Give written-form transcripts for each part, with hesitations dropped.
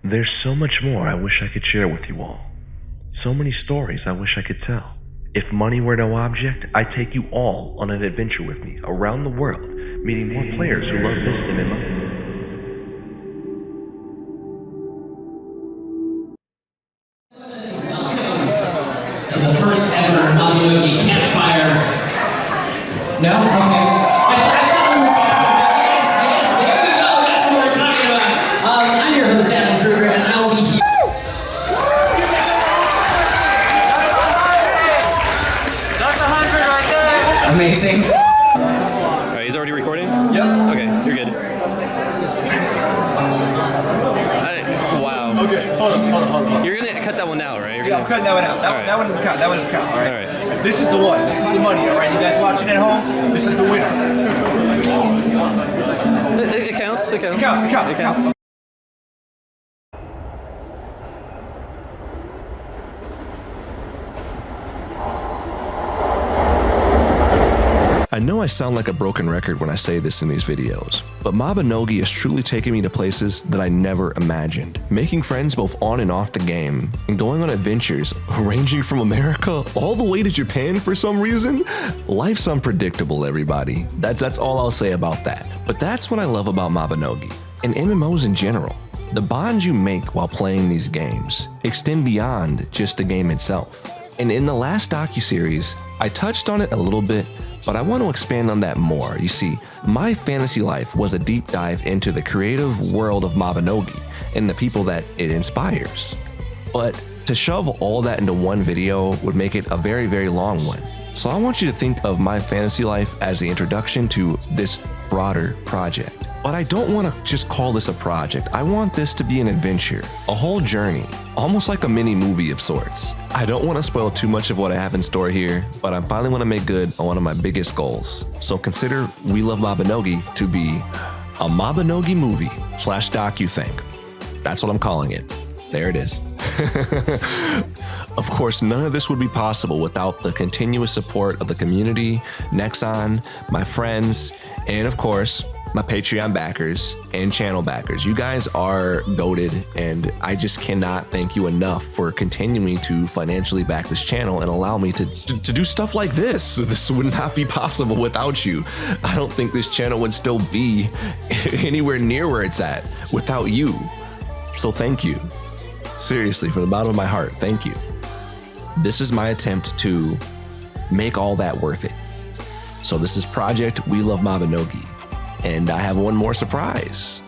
There's so much more I wish I could share with you all. So many stories I wish I could tell. If money were no object, I'd take you all on an adventure with me around the world, meeting more players who love this MMO. So the first ever Mabinogi campfire. No? Okay. I thought we were about to. Yes, there we go. That's what we're talking about. I'm your host, Adam Kruger, and I will be here. That's 100 right there. Amazing. Alright, he's already recording? Yep. Okay, you're good. Wow. Okay, hold on. You're gonna cut that one out, right? Yeah, I'm cutting that one out. That one doesn't count. That one doesn't count. All right. All right. This is the one. This is the money. All right. You guys watching at home? This is the winner. It counts. It counts. It counts. I know I sound like a broken record when I say this in these videos, but Mabinogi has truly taken me to places that I never imagined. Making friends both on and off the game, and going on adventures ranging from America all the way to Japan for some reason. Life's unpredictable, everybody. That's all I'll say about that. But that's what I love about Mabinogi, and MMOs in general. The bonds you make while playing these games extend beyond just the game itself. And in the last docuseries, I touched on it a little bit, but I want to expand on that more. You see, my fantasy life was a deep dive into the creative world of Mabinogi and the people that it inspires. But to shove all that into one video would make it a very, very long one. So I want you to think of my fantasy life as the introduction to this broader project. But I don't want to just call this a project. I want this to be an adventure, a whole journey, almost like a mini movie of sorts. I don't want to spoil too much of what I have in store here, but I finally want to make good on one of my biggest goals. So consider We Love Mabinogi to be a Mabinogi movie / docu-thing. That's what I'm calling it. There it is. Of course, none of this would be possible without the continuous support of the community, Nexon, my friends, and of course, my Patreon backers and channel backers. You guys are goated, and I just cannot thank you enough for continuing to financially back this channel and allow me to do stuff like this. This would not be possible without you. I don't think this channel would still be anywhere near where it's at without you. So thank you. Seriously, from the bottom of my heart, thank you. This is my attempt to make all that worth it. So this is Project We Love Mabinogi. And I have one more surprise.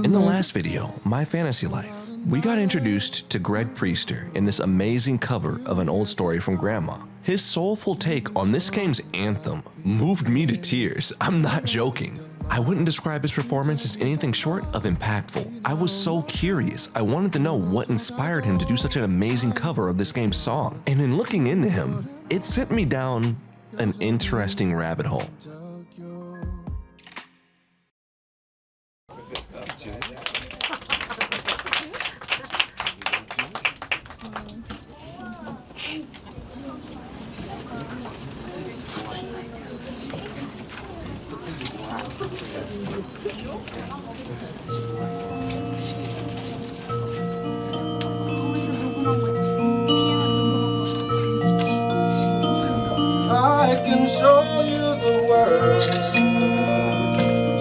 In the last video, My Fantasy Life, we got introduced to Greg Prester in this amazing cover of an old story from Grandma. His soulful take on this game's anthem moved me to tears. I'm not joking. I wouldn't describe his performance as anything short of impactful. I was so curious. I wanted to know what inspired him to do such an amazing cover of this game's song. And in looking into him, it sent me down an interesting rabbit hole. I can show you the world,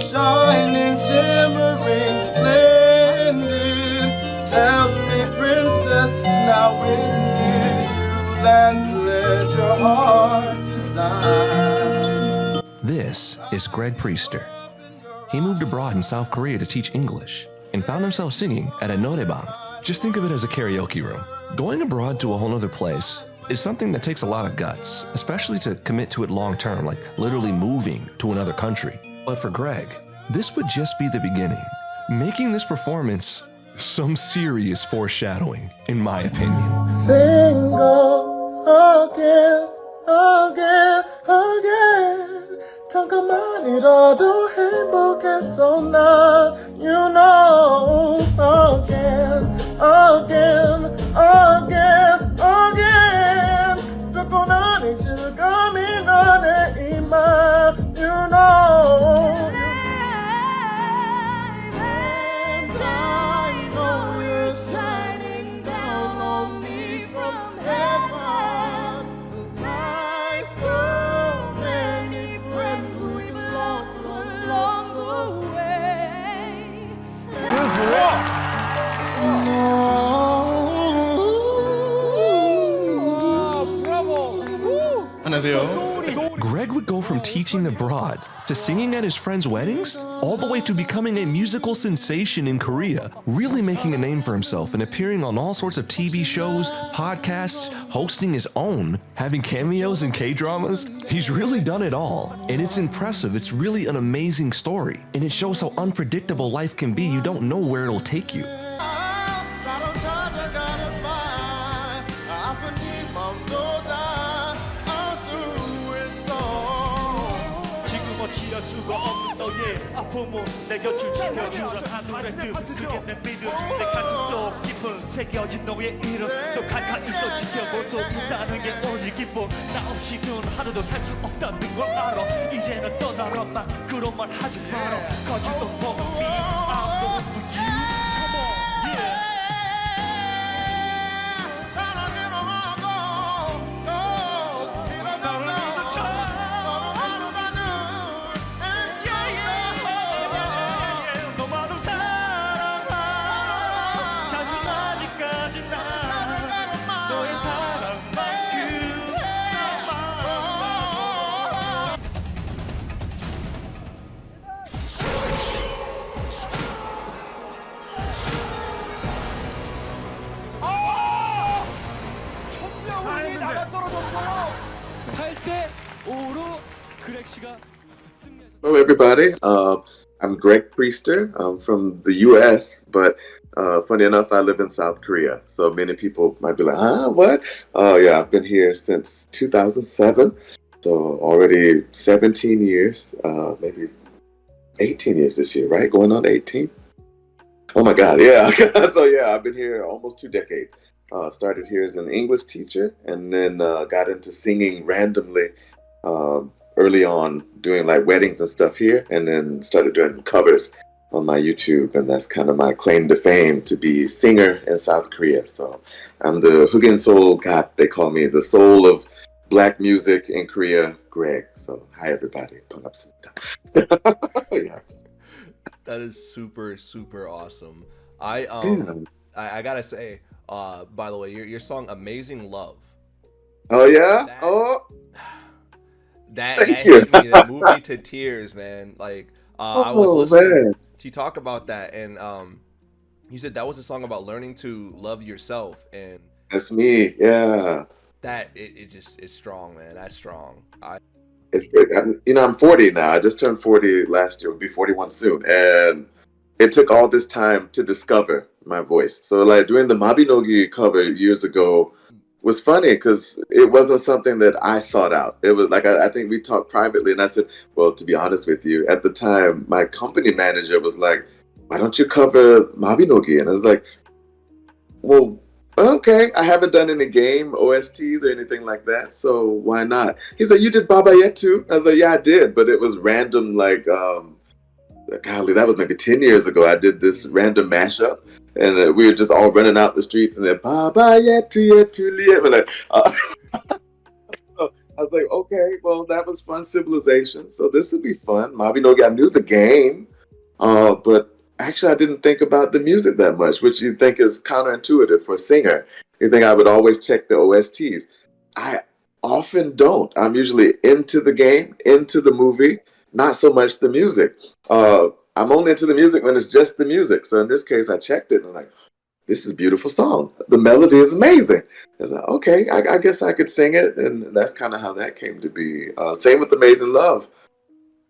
shining, shimmering, splendid. Tell me, princess, now when did you last let your heart decide? This is Greg Prester. He moved abroad in South Korea to teach English and found himself singing at a norebang. Just think of it as a karaoke room. Going abroad to a whole other place is something that takes a lot of guts, especially to commit to it long term, like literally moving to another country. But for Greg, this would just be the beginning, making this performance some serious foreshadowing, in my opinion. Single again, again, again. 가만히라도 행복했어 난 You know again 듣고 나니 실감이 나네 이 말 You know And I know you're shining down on me from heaven Like so many friends we've lost along the way 안녕하세요. Greg would go from teaching abroad to singing at his friends' weddings, all the way to becoming a musical sensation in Korea, really making a name for himself and appearing on all sorts of TV shows, podcasts, hosting his own, having cameos in K-dramas. He's really done it all, and it's impressive. It's really an amazing story, and it shows how unpredictable life can be. You don't know where it'll take you. 지을 수가 없는 너의 아픔은 내 곁을 지켜주는 하늘의 뜻 그게 내 믿음 내 가슴 속 깊은 새겨진 너의 이름 또 가까이 있어 지켜볼 수 있다는 게 오직 기쁨 나 없이는 하루도 살 수 없다는 걸 알아 이제는 떠나라만 그런 말 하지 마라 Cause you don't want me I'm the one for you Come on yeah Hello, everybody. I'm Greg Prester. I'm from the U.S., but funny enough, I live in South Korea. So many people might be like, huh, what? Yeah, I've been here since 2007. So already 17 years, maybe 18 years this year, right? Going on 18? Oh my God, yeah. So yeah, I've been here almost 2 decades. Started here as an English teacher and then got into singing randomly early on, doing like weddings and stuff here, and then started doing covers on my YouTube, and that's kind of my claim to fame, to be singer in South Korea. So I'm the Hugin Soul God. They call me the soul of black music in Korea, Greg. So hi everybody. Yeah. That is super, super awesome. I gotta say, by the way, your song "Amazing Love." Oh yeah. That hit me. That moved me to tears, man. Like I was listening to you talk about that, and you said that was a song about learning to love yourself, and that's me. Yeah. That it just is strong, man. That's strong. It's great. I'm 40 now. I just turned 40 last year. I'll be 41 soon, and it took all this time to discover my voice. So like doing the Mabinogi cover years ago was funny because it wasn't something that I sought out. It was like, I think we talked privately and I said, well, to be honest with you, at the time, my company manager was like, why don't you cover Mabinogi? And I was like, well, okay, I haven't done any game OSTs or anything like that, so why not? He said, you did Baba Yet too? I was like, yeah, I did, but it was random, like, golly, that was maybe 10 years ago. I did this random mashup. And we were just all running out the streets, and then Baba Yetu Liet. Like, so I was like, okay, well, that was fun. Civilization, so this would be fun. Mabinogi, I knew the game, but actually, I didn't think about the music that much, which you think is counterintuitive for a singer. You think I would always check the OSTs. I often don't. I'm usually into the game, into the movie, not so much the music. I'm only into the music when it's just the music. So in this case, I checked it and I'm like, this is a beautiful song. The melody is amazing. I was like, okay, I guess I could sing it. And that's kind of how that came to be. Same with Amazing Love.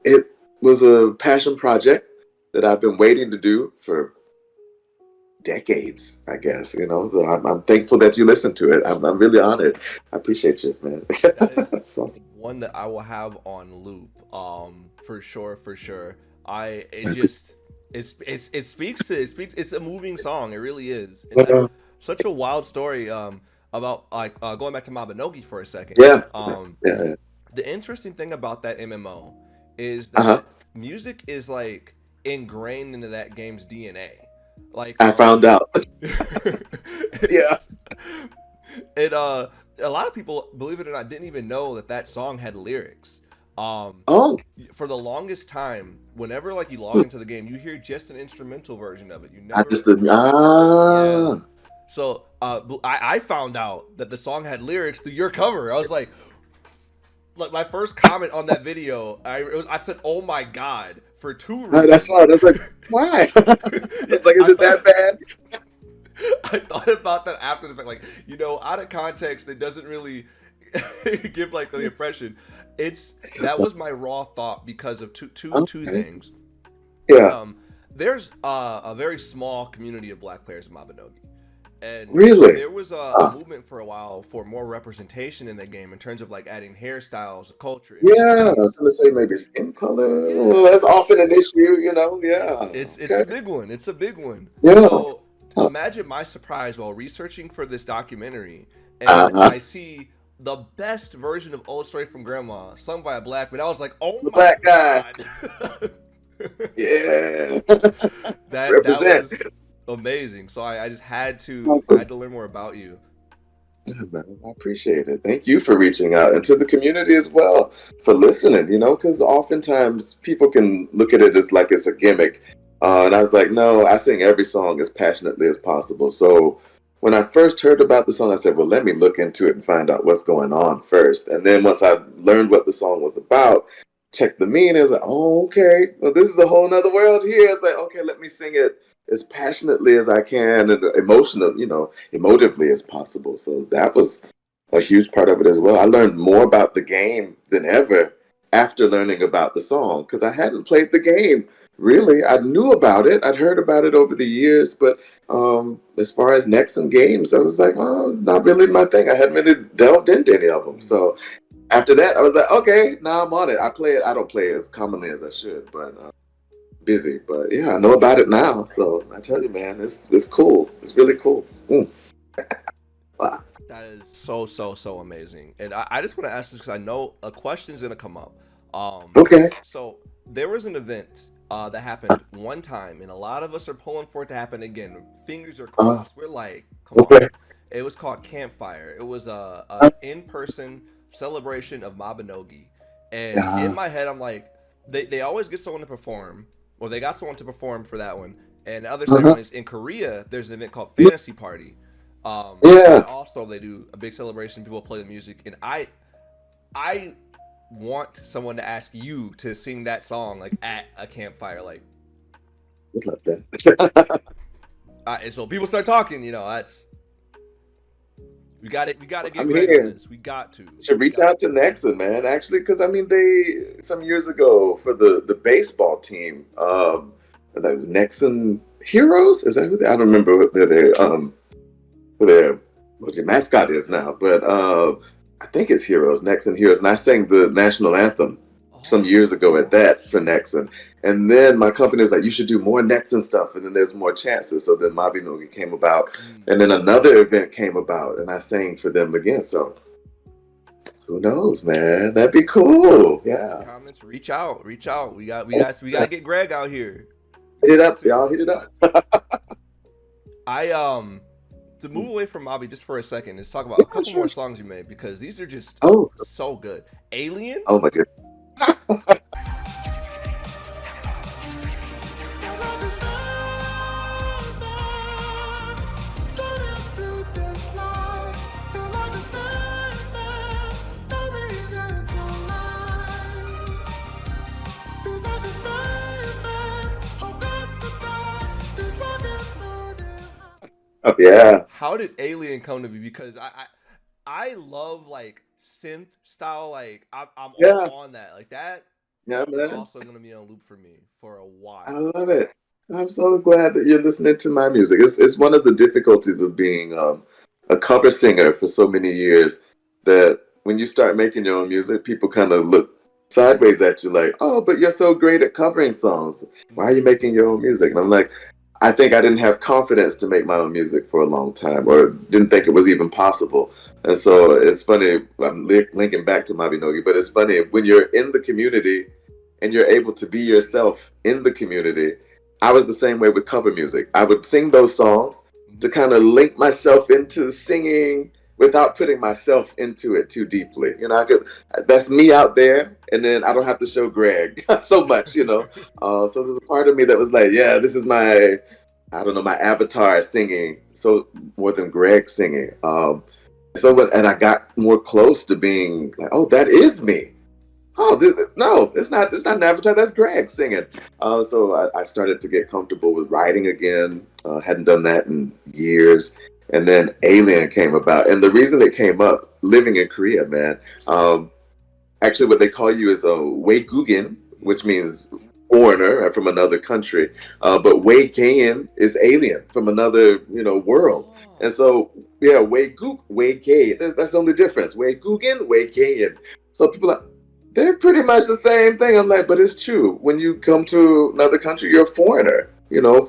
It was a passion project that I've been waiting to do for decades, I guess. So I'm thankful that you listened to it. I'm really honored. I appreciate you, man. That is That's awesome. one that I will have on loop. For sure, for sure. It speaks. It's a moving song. It really is. And that's such a wild story. About like going back to Mabinogi for a second. Yeah. Yeah. The interesting thing about that MMO is Uh-huh. that music is like ingrained into that game's DNA. Like I found out. Yeah. A lot of people, believe it or not, didn't even know that song had lyrics. Oh. For the longest time, whenever like you log into the game, you hear just an instrumental version of it. You I never. just yeah. So I found out that the song had lyrics through your cover. I was like my first comment on that video, I said, "Oh my god!" for 2 reasons. That's all. That's like, why? It's like, is it that bad? I thought about that after the fact, like, out of context, it doesn't really give like the impression. That was my raw thought because of two things. Yeah. There's a very small community of Black players in Mabinogi. And really, there was a movement for a while for more representation in the game in terms of like adding hairstyles, culture. Yeah, I was gonna say maybe skin color. Yeah. Well, that's often an issue, Yeah, it's a big one. It's a big one. Yeah. So imagine my surprise while researching for this documentary, and I see the best version of "Old Story from Grandma" sung by a Black man. I was like, "Oh my Black guy!" God. Yeah, that was amazing. So I just had to learn more about you. Yeah, man, I appreciate it. Thank you for reaching out, and to the community as well for listening. Because oftentimes people can look at it as like it's a gimmick, and I was like, no, I sing every song as passionately as possible. So when I first heard about the song, I said, well, let me look into it and find out what's going on first. And then once I learned what the song was about, checked the meaning, I was like, oh, okay, well, this is a whole nother world here. It's like, okay, let me sing it as passionately as I can and emotively as possible. So that was a huge part of it as well. I learned more about the game than ever after learning about the song, because I hadn't played the game. Really, I knew about it. I'd heard about it over the years, but as far as Nexon games, I was like, oh, not really my thing. I hadn't really delved into any of them. So after that, I was like, okay, now I'm on it. I play it. I don't play it as commonly as I should, but busy. But yeah, I know about it now. So I tell you, man, it's cool. It's really cool. Wow. That is so amazing. And I just want to ask this because I know a question is going to come up. Okay. So there was an event that happened one time, and a lot of us are pulling for it to happen again. Fingers are crossed. We're like, come on. It was called Campfire. It was a in-person celebration of Mabinogi. And in my head, I'm like, they always get someone to perform, or they got someone to perform for that one. And the other ceremonies in Korea, there's an event called Fantasy Party. And also they do a big celebration. People play the music, and I want someone to ask you to sing that song like at a campfire, like. Would love that. And so people start talking. That's. We got to get Greg on this. We got to. Should reach out to Nexon, man. Actually, because they some years ago for the baseball team, that was Nexon Heroes. Is that who I don't remember what their mascot is now, but I think it's Heroes, Nexon Heroes, and I sang the national anthem some years ago at that for Nexon. And then my company was like, you should do more Nexon stuff, and then there's more chances. So then Mabinogi came about, and then another event came about, and I sang for them again. So who knows, man? That'd be cool. Yeah. Comments, reach out. We got to get Greg out here. Hit it up, y'all. Hit it up. To move away from Mabi just for a second, let's talk about a couple more songs you made, because these are just so good. Alien? Oh my goodness. Oh yeah. How did Alien come to be? Because I love like synth style, like I'm all on that. Like that Yeah, man. also gonna be on loop for me for a while. I love it. I'm so glad that you're listening to my music. It's one of the difficulties of being a cover singer for so many years that when you start making your own music, people kind of look sideways at you like, oh, but you're so great at covering songs. Why are you making your own music? And I'm like, I think I didn't have confidence to make my own music for a long time, or didn't think it was even possible. And so it's funny, I'm linking back to Mabinogi, but it's funny when you're in the community and you're able to be yourself in the community. I was the same way with cover music. I would sing those songs to kind of link myself into singing without putting myself into it too deeply. You know, that's me out there, and then I don't have to show Greg so much, you know. So there's a part of me that was like, yeah, this is my, I don't know, my avatar singing, so more than Greg singing. And I got more close to being like, oh, that is me. Oh, no, it's not. It's not an avatar. That's Greg singing. So I started to get comfortable with writing again. Hadn't done that in years. And then Alien came about. And the reason it came up, living in Korea, man, actually what they call you is a Weigugin, which means foreigner from another country. But Weigayan is alien from another, world. And so, yeah, Weiguk, Weigay. That's the only difference. Weigugin, Weigayan. So people are, they're pretty much the same thing. I'm like, but it's true. When you come to another country, you're a foreigner.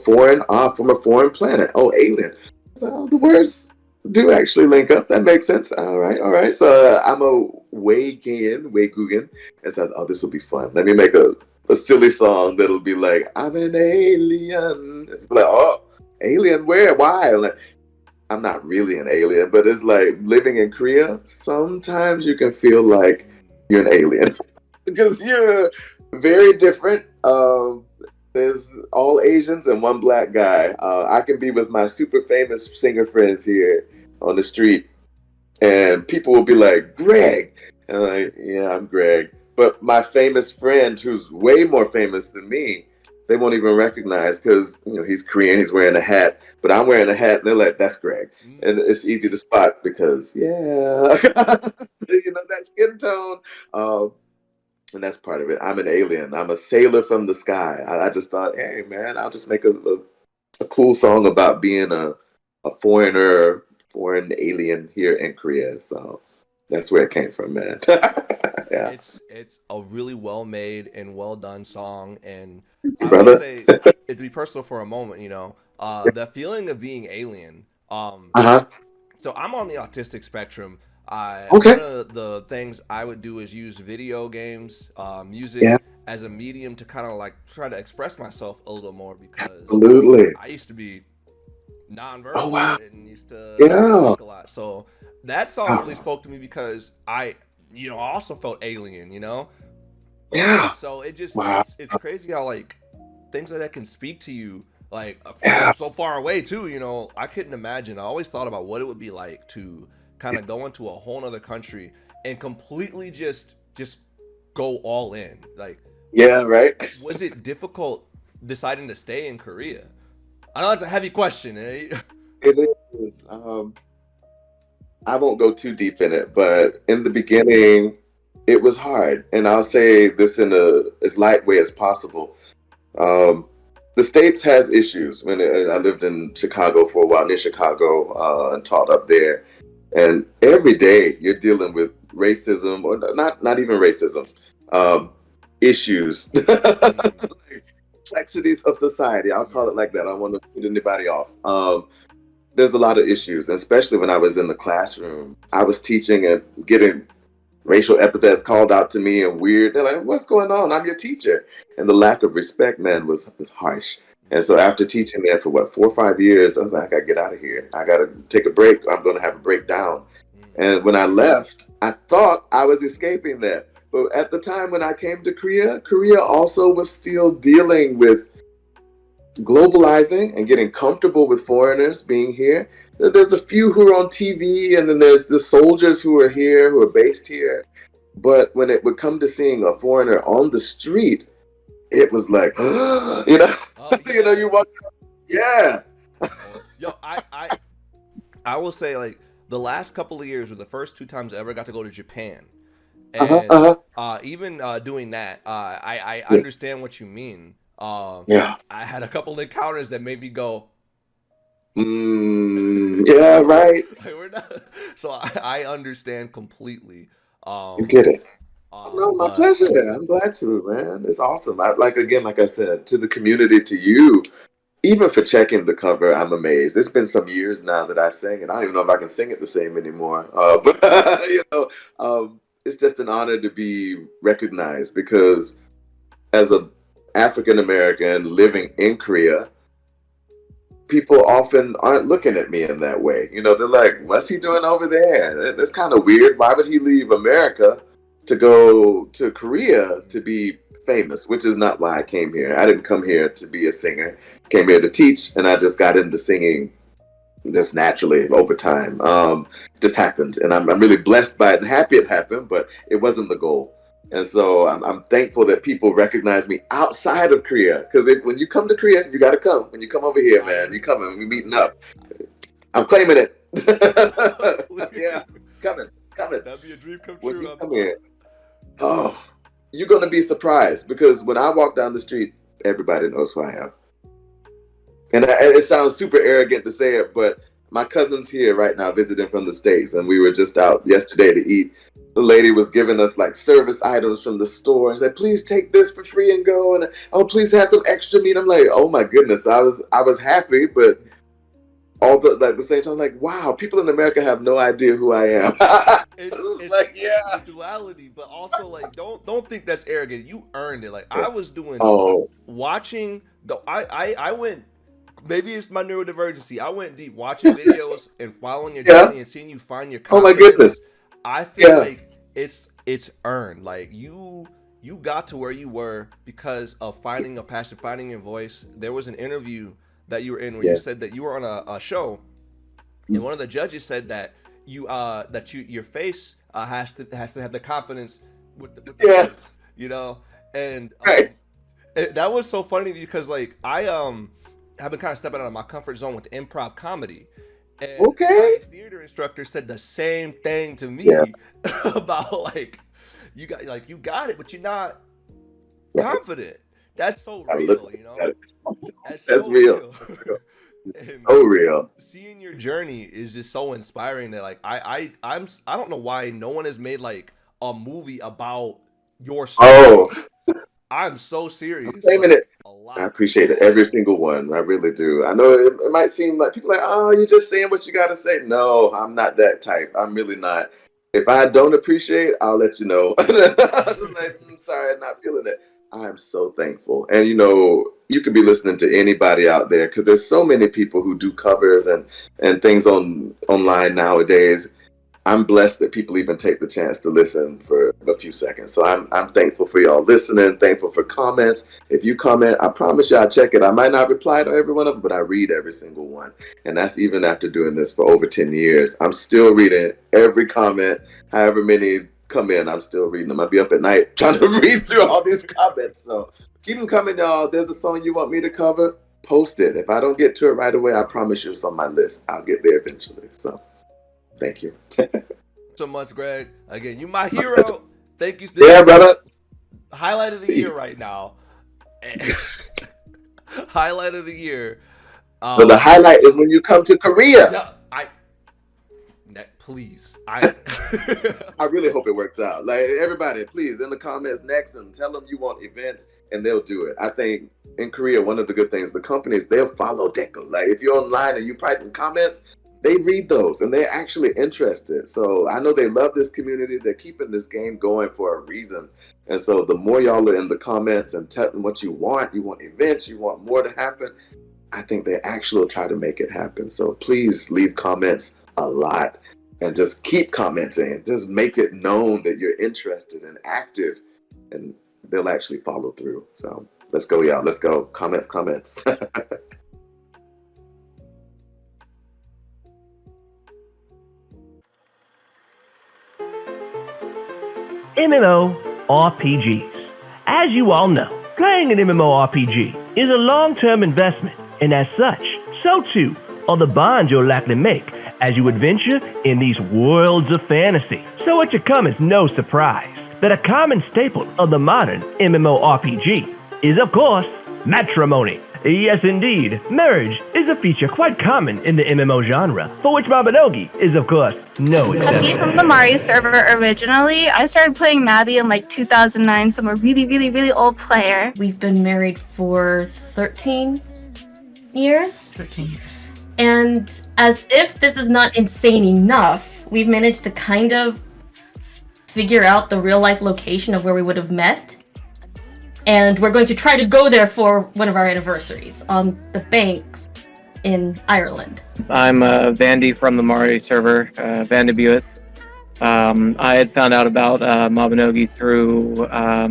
Foreign, from a foreign planet. Oh, alien. So the words do actually link up. That makes sense. All right. So I'm a Weigugin, and says, oh, this will be fun. Let me make a silly song that'll be like, I'm an alien. And people are like, oh, alien where? Why? I'm like, I'm not really an alien, but it's like living in Korea. Sometimes you can feel like you're an alien because you're very different. There's all Asians and one black guy. I can be with my super famous singer friends here on the street, and people will be like, Greg. And I'm like, yeah, I'm Greg. But my famous friend, who's way more famous than me, they won't even recognize because he's Korean, he's wearing a hat, but I'm wearing a hat, and they're like, that's Greg. And it's easy to spot because, yeah, that skin tone. And that's part of it. I'm an alien. I'm a sailor from the sky. I just thought, hey, man, I'll just make a cool song about being a foreigner, foreign alien here in Korea. So that's where it came from, man. Yeah. It's a really well made and well done song, and I Brother. would say, to be personal for a moment, the feeling of being alien. So I'm on the autistic spectrum. Okay. One of the things I would do is use video games, music Yeah. as a medium to kind of like try to express myself a little more because Absolutely. I used to be nonverbal Oh, wow. and used to Yeah. speak a lot. So that song Wow. really spoke to me because I also felt alien, Yeah. So it just Wow. it's crazy how like things like that can speak to you like Yeah. from so far away too. I couldn't imagine. I always thought about what it would be like to kind of go into a whole nother country and completely just go all in. Like, Yeah, right. was it difficult deciding to stay in Korea? I know that's a heavy question. Eh? It is. I won't go too deep in it, but in the beginning, it was hard. And I'll say this in as light way as possible. The States has issues. When I lived in Chicago for a while, near Chicago, and taught up there. And every day you're dealing with racism, or not even racism, issues, complexities of society. I'll call it like that. I don't want to put anybody off. There's a lot of issues, and especially when I was in the classroom. I was teaching and getting racial epithets called out to me and weird. They're like, what's going on? I'm your teacher. And the lack of respect, man, was harsh. And so after teaching there for 4 or 5 years, I was like, I gotta get out of here. I gotta take a break. I'm gonna have a breakdown. And when I left, I thought I was escaping that. But at the time when I came to Korea also was still dealing with globalizing and getting comfortable with foreigners being here. There's a few who are on TV, and then there's the soldiers who are here, who are based here. But when it would come to seeing a foreigner on the street, it was like, Oh, you yeah. you walk, yeah. Yo, I will say like the last couple of years were the first 2 times I ever got to go to Japan, and even doing that, I understand what you mean. I had a couple encounters that made me go, yeah, right. we're not. So I understand completely. You get it. No, my But pleasure. I'm glad to, man. It's awesome. Like I said, to the community, to you, even for checking the cover, I'm amazed. It's been some years now that I sing, and I don't even know if I can sing it the same anymore. But it's just an honor to be recognized because as a African American living in Korea, people often aren't looking at me in that way. They're like, "What's he doing over there?" It's kind of weird. Why would he leave America to go to Korea to be famous? Which is not why I came here. I didn't come here to be a singer. I came here to teach, and I just got into singing just naturally over time. It just happened, and I'm really blessed by it and happy it happened. But it wasn't the goal. And so I'm thankful that people recognize me outside of Korea. Because when you come to Korea, you got to come. When you come over here, man, you coming. We meeting up. I'm claiming it. Yeah, coming. that'd be a dream come When true. you come here, you're going to be surprised. Because when I walk down the street, everybody knows who I am. And it sounds super arrogant to say it, but my cousin's here right now visiting from the States. And we were just out yesterday to eat. The lady was giving us like service items from the store and said, "Please take this for free and go." And please have some extra meat. I'm like, oh my goodness. I was happy, but the same time, like, wow, people in America have no idea who I am. It's like, yeah, the duality, but also like don't think that's arrogant. You earned it. Like I was doing watching the I went. Maybe it's my neurodivergency. I went deep watching videos and following your journey and seeing you find your confidence. Oh my goodness. I feel like it's earned. Like you got to where you were because of finding a passion, finding your voice. There was an interview that you were in where you said that you were on a show, and one of the judges said that your face has to have the confidence with the words, and that was so funny because like I have been kind of stepping out of my comfort zone with improv comedy. And my theater instructor said the same thing to me about like you got it, but you're not confident. That's so real, That's so real. So real. Seeing your journey is just so inspiring that like I don't know why no one has made like a movie about your story. I'm so serious. I'm claiming it. I appreciate it. Every single one. I really do. I know it might seem like people are like, oh, you're just saying what you got to say. No, I'm not that type. I'm really not. If I don't appreciate, I'll let you know. Like, I'm sorry, I'm not feeling it. I'm so thankful. And, you could be listening to anybody out there because there's so many people who do covers and things online nowadays. I'm blessed that people even take the chance to listen for a few seconds. So I'm thankful for y'all listening, thankful for comments. If you comment, I promise you I'll check it. I might not reply to every one of them, but I read every single one. And that's even after doing this for over 10 years. I'm still reading every comment, however many come in, I'm still reading them. I'll be up at night trying to read through all these comments. So keep them coming, y'all. There's a song you want me to cover, post it. If I don't get to it right away, I promise you it's on my list. I'll get there eventually. So thank you. So much, Greg. Again, you my hero. Thank you. Yeah, brother. Highlight of the year right now. Highlight of the year. Well, the highlight is when you come to Korea. No, please. I really hope it works out. Like everybody, please in the comments next and tell them you want events and they'll do it. I think in Korea, one of the good things, the companies, they'll follow Deco. Like if you're online and you write in comments, they read those and they're actually interested. So I know they love this community. They're keeping this game going for a reason. And so the more y'all are in the comments and tell them what you want events, you want more to happen, I think they actually will try to make it happen. So please leave comments a lot and just keep commenting. Just make it known that you're interested and active and they'll actually follow through. So let's go, y'all. Let's go. Comments. MMORPGs. As you all know, playing an MMORPG is a long-term investment, and as such, so too are the bonds you'll likely make as you adventure in these worlds of fantasy. So it should come as no surprise that a common staple of the modern MMORPG is, of course, matrimony. Yes, indeed, marriage is a feature quite common in the MMO genre, for which Mabinogi is, of course, no exception. Cookie from the Mario server originally. I started playing Mabby in like 2009, so I'm a really old player. We've been married for 13 years. 13 years. And as if this is not insane enough, we've managed to kind of figure out the real life location of where we would have met. And we're going to try to go there for one of our anniversaries on the banks in Ireland. I'm Vandy from the Mario server, Vandy Buick. I had found out about Mabinogi through, I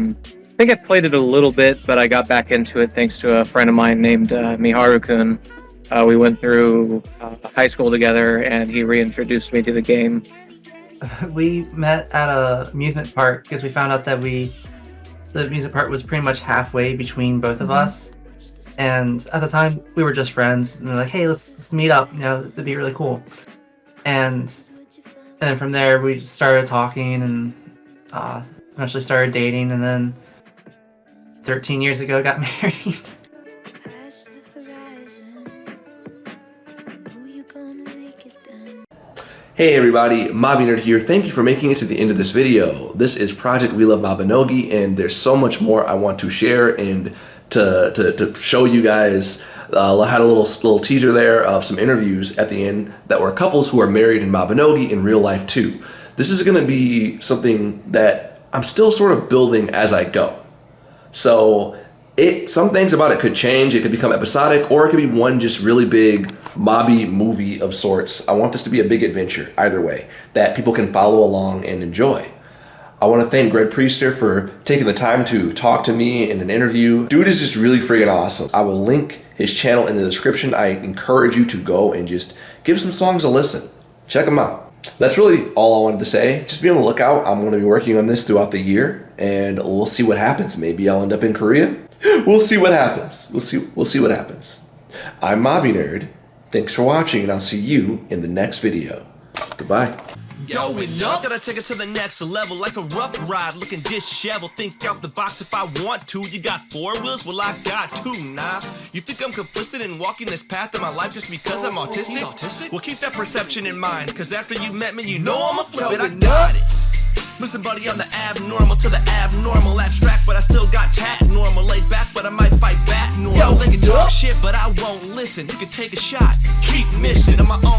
think I played it a little bit, but I got back into it thanks to a friend of mine named Miharu-kun. We went through high school together, and he reintroduced me to the game. We met at a amusement park because we found out that the amusement park was pretty much halfway between both of us. And at the time, we were just friends. And we were like, hey, let's meet up. You know, it'd be really cool. And then from there, we just started talking and eventually started dating. And then 13 years ago, got married. Hey everybody, Mabinerd here. Thank you for making it to the end of this video. This is Project We Love Mabinogi, and there's so much more I want to share and to show you guys. I had a little teaser there of some interviews at the end that were couples who are married in Mabinogi in real life too. This is going to be something that I'm still sort of building as I go. So some things about it could change. It could become episodic, or it could be one just really big mobby movie of sorts. I want this to be a big adventure, either way, that people can follow along and enjoy. I want to thank Greg Prester for taking the time to talk to me in an interview. Dude is just really friggin' awesome. I will link his channel in the description. I encourage you to go and just give some songs a listen. Check them out. That's really all I wanted to say. Just be on the lookout. I'm going to be working on this throughout the year, and we'll see what happens. Maybe I'll end up in Korea. We'll see what happens. We'll see what happens. I'm Mabinerd. Thanks for watching, and I'll see you in the next video. Goodbye. Going up, gotta take it to the next level. Life's a rough ride, looking disheveled. Think out the box if I want to. You got 4 wheels, well I got 2. Nah, you think I'm complicit in walking this path in my life just because I'm autistic? Well, keep that perception in mind, cause after you met me, you know I'ma flip it. I got it. Listen, buddy, I'm the abnormal to the abnormal. Abstract, but I still got tat normal. Laid back, but I might fight back normal. They can talk shit, but I won't listen. You can take a shot, keep missing. I'm my own